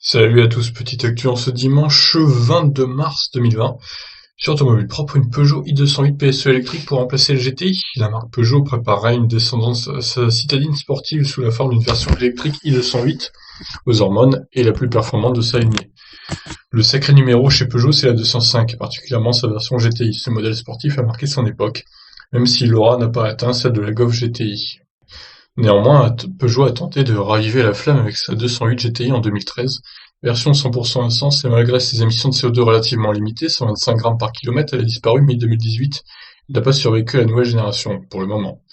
Salut à tous, petite actu en ce dimanche 22 mars 2020. Sur Automobile Propre, une Peugeot i208 PSE électrique pour remplacer le GTI. La marque Peugeot préparera une descendance à sa citadine sportive sous la forme d'une version électrique i208 aux hormones et la plus performante de sa lignée. Le sacré numéro chez Peugeot, c'est la 205, particulièrement sa version GTI. Ce modèle sportif a marqué son époque, même si l'aura n'a pas atteint celle de la Golf GTI. Néanmoins, Peugeot a tenté de raviver la flamme avec sa 208 GTI en 2013, version 100% essence, et malgré ses émissions de CO2 relativement limitées, 125 grammes par kilomètre, elle a disparu mi-2018 et n'a pas survécu à la nouvelle génération, pour le moment.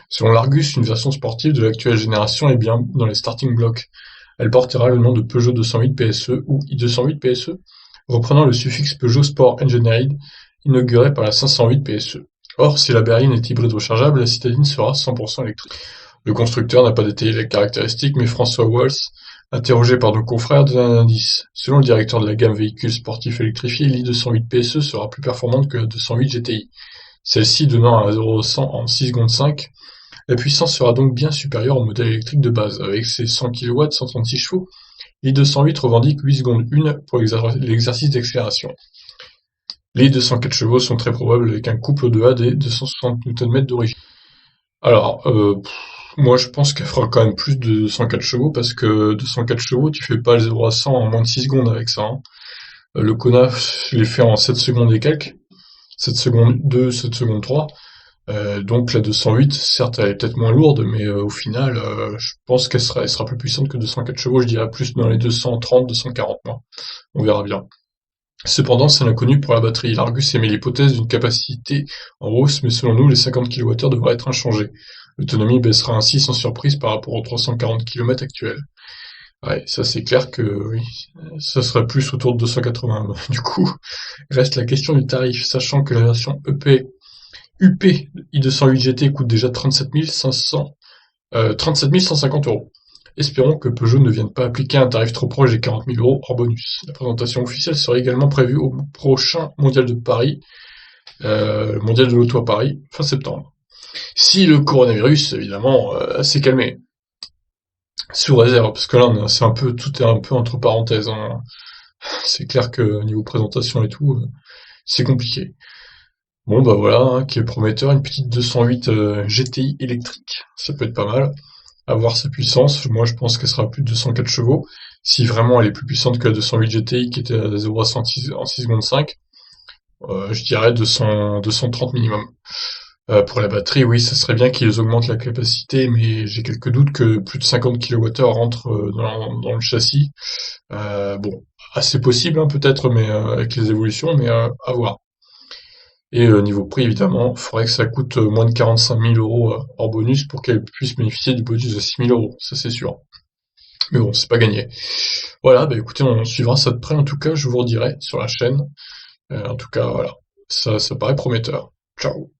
Selon l'Argus, une version sportive de l'actuelle génération est bien dans les starting blocks. Elle portera le nom de Peugeot 208 PSE ou i208 PSE, reprenant le suffixe Peugeot Sport Engineered, inauguré par la 508 PSE. Or, si la berline est hybride rechargeable, la citadine sera 100% électrique. Le constructeur n'a pas détaillé les caractéristiques, mais François Walls, interrogé par nos confrères, donne un indice. Selon le directeur de la gamme véhicules sportifs électrifiés, l'i208 PSE sera plus performante que la 208 GTI. Celle-ci donnant à 0-100 en 6 secondes 5, la puissance sera donc bien supérieure au modèle électrique de base. Avec ses 100 kW, 136 chevaux, l'i208 revendique 8 secondes 1 pour l'exercice d'accélération. Les 204 chevaux sont très probables avec un couple de A des 260 Nm d'origine. Alors, moi je pense qu'elle fera quand même plus de 204 chevaux parce que 204 chevaux, tu fais pas le 0 à 100 en moins de 6 secondes avec ça, hein. Le Kona, je l'ai fait en 7 secondes et quelques. 7 secondes 2, 7 secondes 3. Donc la 208, certes, elle est peut-être moins lourde, mais au final, je pense elle sera plus puissante que 204 chevaux. Je dirais plus dans les 230, 240, moi. On verra bien. Cependant, c'est l'inconnu pour la batterie. L'Argus émet l'hypothèse d'une capacité en hausse, mais selon nous, les 50 kWh devraient être inchangés. L'autonomie baissera ainsi sans surprise par rapport aux 340 km actuels. Ouais, ça c'est clair que oui, ça serait plus autour de 280. Du coup, reste la question du tarif, sachant que la version UP i208 GT coûte déjà 37 150 euros. Espérons que Peugeot ne vienne pas appliquer un tarif trop proche des 40 000 euros hors bonus. La présentation officielle serait également prévue au prochain Mondial de Paris, le Mondial de l'Auto à Paris, fin septembre. Si le coronavirus, évidemment, s'est calmé. Sous réserve, parce que là, tout est un peu entre parenthèses, hein. C'est clair que niveau présentation et tout, c'est compliqué. Bon, bah voilà, hein, qui est prometteur, une petite 208 GTI électrique, ça peut être pas mal. À voir sa puissance, moi je pense qu'elle sera à plus de 204 chevaux. Si vraiment elle est plus puissante que la 208 GTI qui était à 0 à 100 en 6 secondes 5, je dirais 230 minimum. Pour la batterie, oui, ça serait bien qu'ils augmentent la capacité, mais j'ai quelques doutes que plus de 50 kWh rentrent dans le châssis. Bon, assez possible hein, peut-être, mais avec les évolutions, mais à voir. Et niveau prix, évidemment, il faudrait que ça coûte moins de 45 000 euros hors bonus pour qu'elle puisse bénéficier du bonus de 6 000 euros, ça c'est sûr. Mais bon, c'est pas gagné. Voilà, bah écoutez, on suivra ça de près en tout cas, je vous redirai sur la chaîne. En tout cas, voilà, ça paraît prometteur. Ciao.